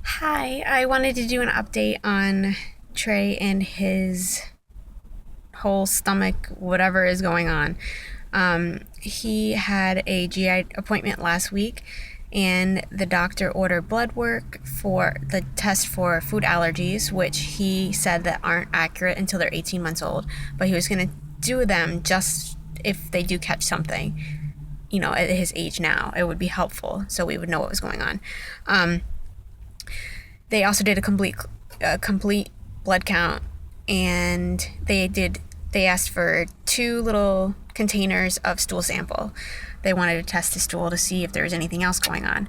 Hi, I wanted to do an update on Trey and his whole stomach, whatever is going on. He had a GI appointment last week, and the doctor ordered blood work for the test for food allergies, which he said that aren't accurate until they're 18 months old, but he was going to do them just if they do catch something, at his age now. It would be helpful so we would know what was going on. They also did a complete blood count, and they asked for two little containers of stool sample. They wanted to test the stool to see if there was anything else going on.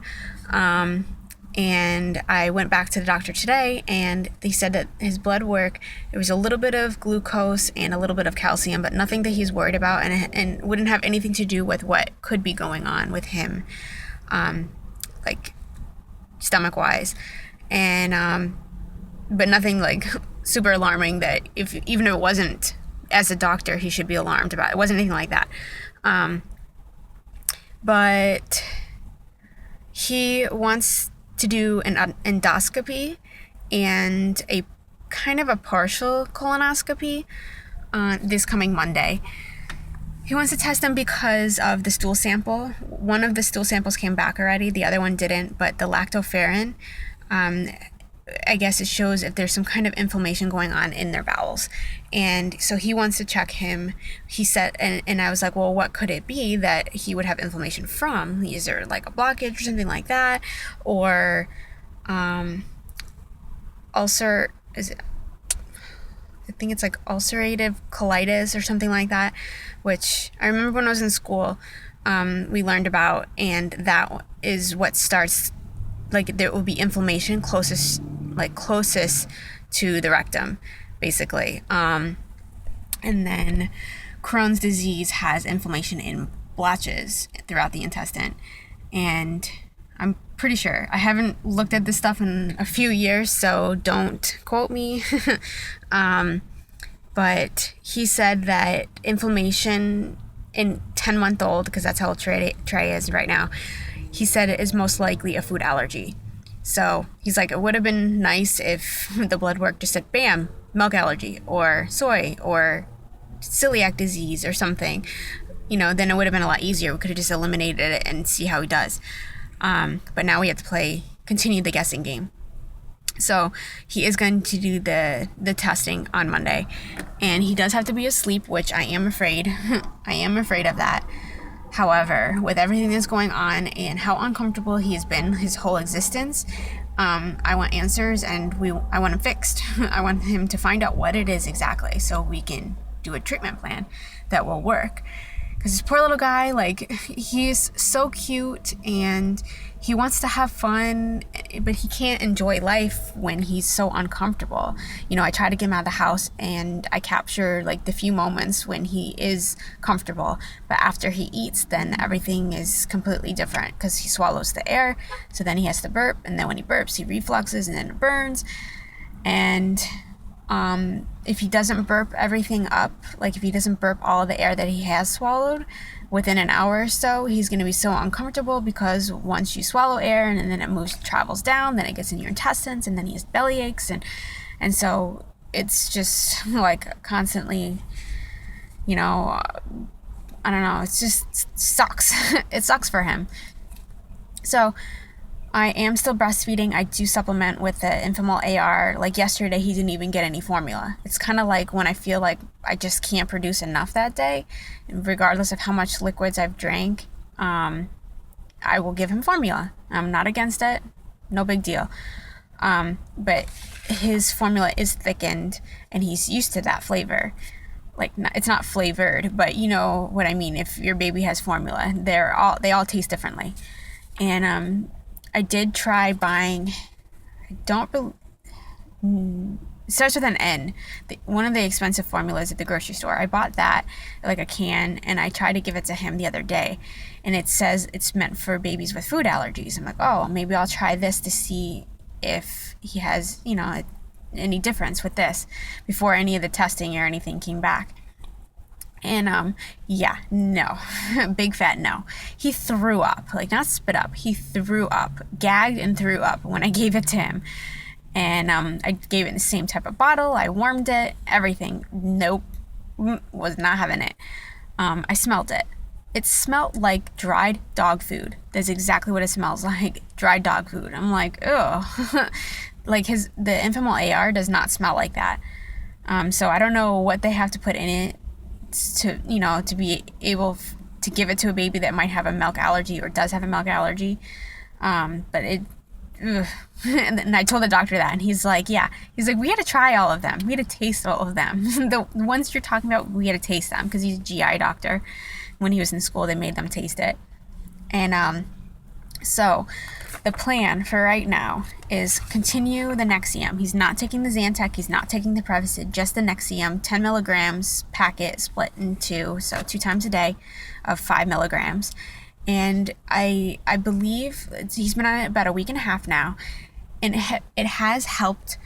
And I went back to the doctor today, and they said that his blood work, there was a little bit of glucose and a little bit of calcium, but nothing that he's worried about, and wouldn't have anything to do with what could be going on with him, like stomach wise. And but nothing like super alarming that even if it wasn't, as a doctor, he should be alarmed about. It wasn't anything like that. But he wants to do an endoscopy and a kind of a partial colonoscopy this coming Monday. He wants to test them because of the stool sample. One of the stool samples came back already, the other one didn't, but the lactoferrin, I guess it shows if there's some kind of inflammation going on in their bowels. And so he wants to check him. He said, and I was like, well, what could it be that he would have inflammation from? Is there like a blockage or something like that? Or ulcer, is it, I think it's like ulcerative colitis or something like that, which I remember when I was in school, we learned about, and that is what starts, like there will be inflammation closest to the rectum, basically. And then Crohn's disease has inflammation in blotches throughout the intestine. And I'm pretty sure, I haven't looked at this stuff in a few years, so don't quote me. But he said that inflammation in 10-month-old, because that's how old Trey is right now, he said it is most likely a food allergy. So he's like, it would have been nice if the blood work just said, bam, milk allergy or soy or celiac disease or something. Then it would have been a lot easier. We could have just eliminated it and see how he does. But now we have to continue the guessing game. So he is going to do the testing on Monday, and he does have to be asleep, which I am afraid. I am afraid of that. However, with everything that's going on and how uncomfortable he has been his whole existence, I want answers, and I want him fixed. I want him to find out what it is exactly so we can do a treatment plan that will work. Because this poor little guy, he's so cute and he wants to have fun, but he can't enjoy life when he's so uncomfortable. I try to get him out of the house, and I capture the few moments when he is comfortable. But after he eats, then everything is completely different because he swallows the air. So then he has to burp, and then when he burps, he refluxes, and then it burns. And if he doesn't burp everything up, if he doesn't burp all of the air that he has swallowed within an hour or so, he's going to be so uncomfortable, because once you swallow air and then it travels down, then it gets in your intestines, and then he has belly aches, and so it's just constantly, I don't know, it just sucks. It sucks for him. So I am still breastfeeding. I do supplement with the Infamol AR. Yesterday, he didn't even get any formula. It's kind of like when I feel like I just can't produce enough that day, regardless of how much liquids I've drank, I will give him formula. I'm not against it. No big deal. But his formula is thickened, and he's used to that flavor. It's not flavored, but you know what I mean. If your baby has formula, they all taste differently. And I did try buying, it starts with an N, one of the expensive formulas at the grocery store. I bought that, a can, and I tried to give it to him the other day, and it says it's meant for babies with food allergies. I'm like, oh, maybe I'll try this to see if he has, any difference with this, before any of the testing or anything came back. And yeah, no. Big fat no. He threw up, like not spit up. He threw up, gagged and threw up when I gave it to him. And I gave it in the same type of bottle. I warmed it, everything. Nope, was not having it. I smelled it. It smelled like dried dog food. That's exactly what it smells like, dried dog food. I'm like, ugh. Like the Infamil AR does not smell like that. So I don't know what they have to put in it to, to be able to give it to a baby that might have a milk allergy or does have a milk allergy. But it, ugh. And then I told the doctor that, and he's like, we had to try all of them. We had to taste all of them. The ones you're talking about, we had to taste them because he's a GI doctor. When he was in school, they made them taste it. And so the plan for right now is continue the Nexium. He's not taking the Zantac. He's not taking the Prevacid, just the Nexium, 10 milligrams packet split in two, so 2 times a day of 5 milligrams. And I believe he's been on it about a week and a half now, and it has helped.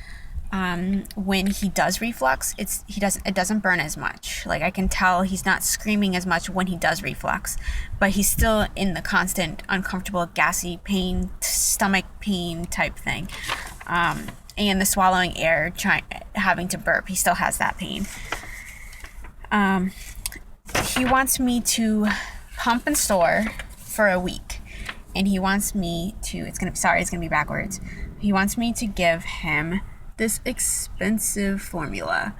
When he does reflux, it doesn't burn as much. Like I can tell he's not screaming as much when he does reflux, but he's still in the constant uncomfortable, gassy pain, stomach pain type thing, and the swallowing air, having to burp. He still has that pain. He wants me to pump and store for a week, and he wants me to. It's gonna be backwards. He wants me to give him this expensive formula.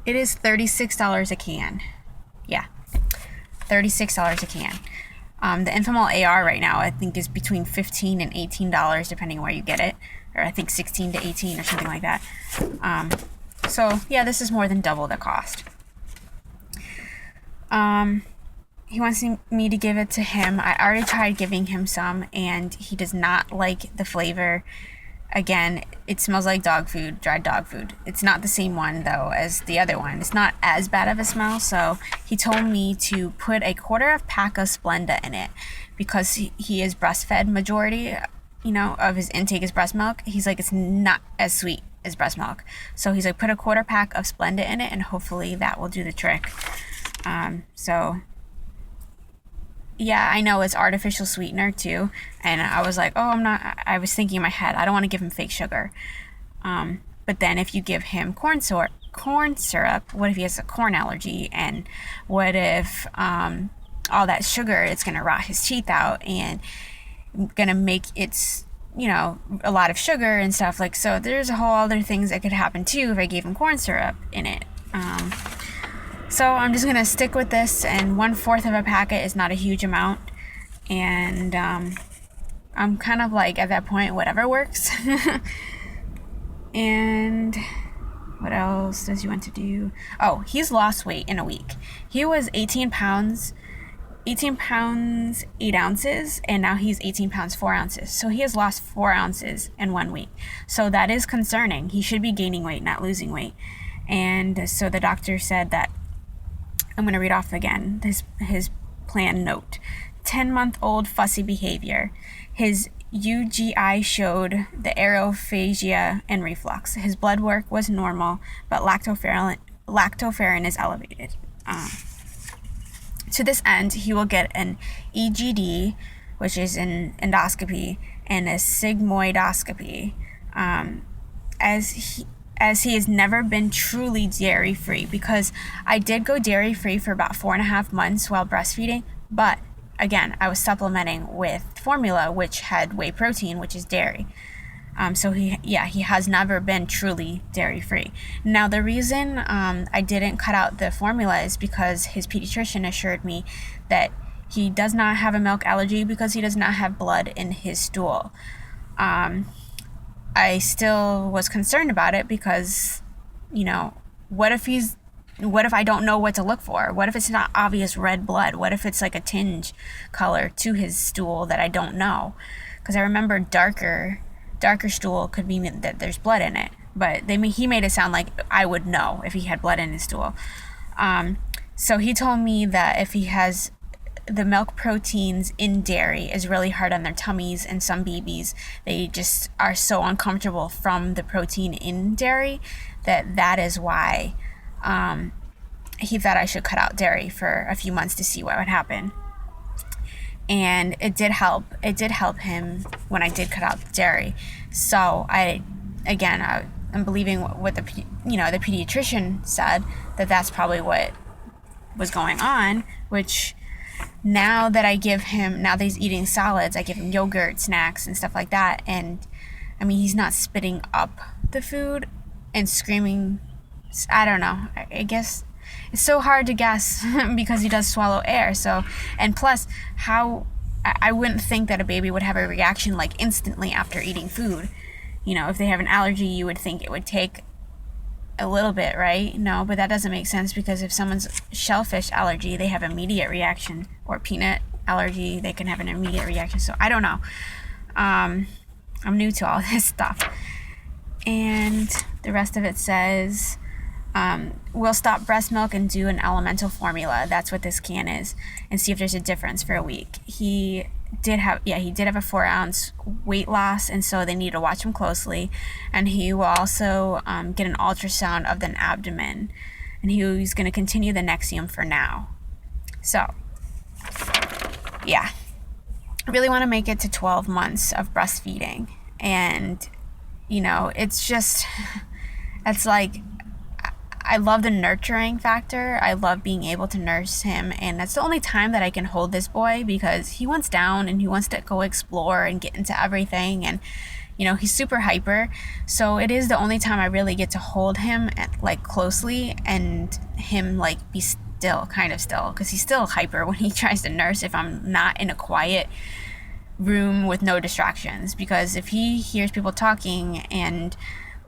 It is $36 a can. Yeah, $36 a can. The Infamil AR right now, I think, is between $15 and $18, depending where you get it, or I think 16 to 18 or something like that. So yeah, this is more than double the cost. He wants me to give it to him. I already tried giving him some, and he does not like the flavor. Again, it smells like dog food, dried dog food. It's not the same one, though, as the other one. It's not as bad of a smell, so he told me to put a quarter of pack of Splenda in it because he is breastfed majority, of his intake is breast milk. He's like, it's not as sweet as breast milk. So he's like, put a quarter pack of Splenda in it, and hopefully that will do the trick. So yeah, I know it's artificial sweetener too, and I was like, I was thinking in my head, I don't want to give him fake sugar. But then if you give him corn syrup, what if he has a corn allergy? And what if all that sugar, it's going to rot his teeth out and going to make a lot of sugar and stuff. Like, so there's a whole other things that could happen too if I gave him corn syrup in it. So I'm just going to stick with this, and 1/4 of a packet is not a huge amount, and I'm kind of like at that point, whatever works. And what else does he want to do? Oh, he's lost weight in a week. He was 18 pounds 8 ounces, and now he's 18 pounds 4 ounces. So he has lost 4 ounces in 1 week. So that is concerning. He should be gaining weight, not losing weight. And so the doctor said that, I'm going to read off again his plan note. 10-month-old fussy behavior. His UGI showed the aerophagia and reflux. His blood work was normal, but lactoferrin is elevated. To this end, he will get an EGD, which is an endoscopy, and a sigmoidoscopy, as he has never been truly dairy-free, because I did go dairy-free for about 4.5 months while breastfeeding, but again, I was supplementing with formula, which had whey protein, which is dairy. So he has never been truly dairy-free. Now, the reason I didn't cut out the formula is because his pediatrician assured me that he does not have a milk allergy because he does not have blood in his stool. I still was concerned about it because, what if I don't know what to look for? What if it's not obvious red blood? What if it's like a tinge color to his stool that I don't know? Because I remember darker stool could mean that there's blood in it, but he made it sound like I would know if he had blood in his stool. So he told me that if he has the milk proteins in dairy is really hard on their tummies, and some babies, they just are so uncomfortable from the protein in dairy that is why he thought I should cut out dairy for a few months to see what would happen. And it did help. It did help him when I did cut out the dairy. So I'm believing what the pediatrician said, that that's probably what was going on, which now that he's eating solids, I give him yogurt, snacks, and stuff like that. And I mean, he's not spitting up the food and screaming. I don't know. I guess it's so hard to guess because he does swallow air. So, and plus, I wouldn't think that a baby would have a reaction like instantly after eating food. If they have an allergy, you would think it would take a little bit, right? No, but that doesn't make sense, because if someone's shellfish allergy, they have immediate reaction, or peanut allergy, they can have an immediate reaction. So I don't know. I'm new to all this stuff. And the rest of it says, we'll stop breast milk and do an elemental formula. That's what this can is, and see if there's a difference for a week. He did have a 4-ounce weight loss, and so they need to watch him closely. And he will also get an ultrasound of the abdomen, and he's going to continue the Nexium for now. So, yeah. I really want to make it to 12 months of breastfeeding. And, it's like, I love the nurturing factor. I love being able to nurse him. And that's the only time that I can hold this boy, because he wants down and he wants to go explore and get into everything. And, he's super hyper. So it is the only time I really get to hold him closely, and him be kind of still, because he's still hyper when he tries to nurse if I'm not in a quiet room with no distractions. Because if he hears people talking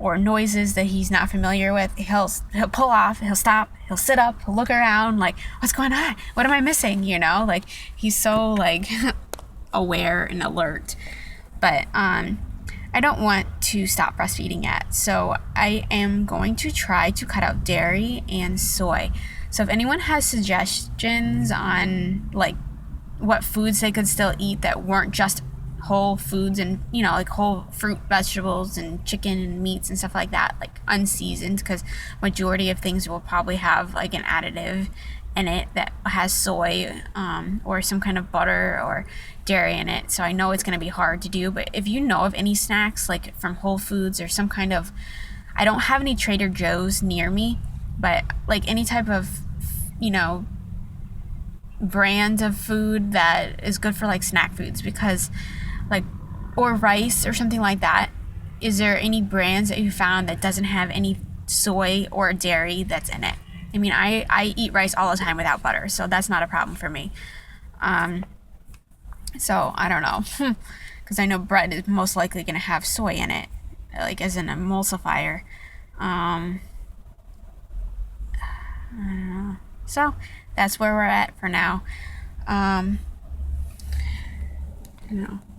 or noises that he's not familiar with, he'll pull off, he'll stop, he'll sit up, he'll look around what's going on? What am I missing? He's so aware and alert. But I don't want to stop breastfeeding yet. So I am going to try to cut out dairy and soy. So if anyone has suggestions on what foods they could still eat that weren't just whole foods and whole fruit, vegetables, and chicken and meats and stuff like that, unseasoned, because majority of things will probably have an additive in it that has soy or some kind of butter or dairy in it. So I know it's going to be hard to do, but if you know of any snacks from Whole Foods or some kind of, I don't have any Trader Joe's near me, but any type of brand of food that is good for snack foods, because or rice or something like that. Is there any brands that you found that doesn't have any soy or dairy that's in it? I mean, I eat rice all the time without butter, so that's not a problem for me. So I don't know, because I know bread is most likely going to have soy in it, as an emulsifier. I don't know. So that's where we're at for now.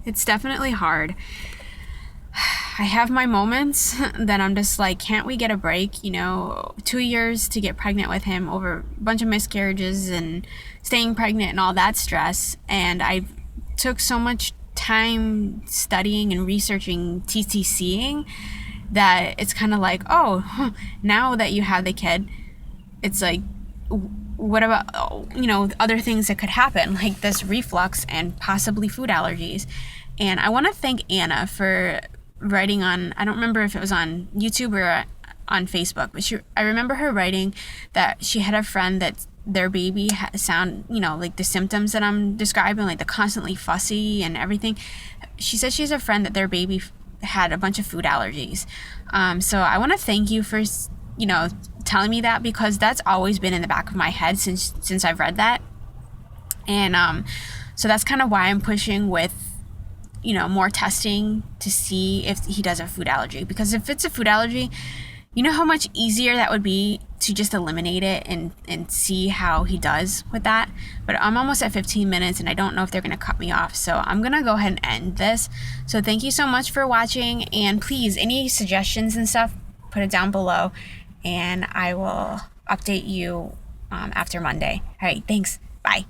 It's definitely hard. I have my moments that I'm just can't we get a break? 2 years to get pregnant with him, over a bunch of miscarriages and staying pregnant and all that stress. And I took so much time studying and researching TTCing that it's kind of now that you have the kid, it's what about, other things that could happen, like this reflux and possibly food allergies. And I want to thank Anna for writing on, I don't remember if it was on YouTube or on Facebook, but I remember her writing that she had a friend that their baby sound, the symptoms that I'm describing, the constantly fussy and everything. She said she has a friend that their baby had a bunch of food allergies. So I want to thank you for, telling me that, because that's always been in the back of my head since I've read that. And so that's kind of why I'm pushing with, more testing to see if he does have food allergy. Because if it's a food allergy, you know how much easier that would be to just eliminate it and see how he does with that. But I'm almost at 15 minutes and I don't know if they're going to cut me off. So I'm going to go ahead and end this. So thank you so much for watching. And please, any suggestions and stuff, put it down below. And I will update you after Monday. All right, thanks. Bye.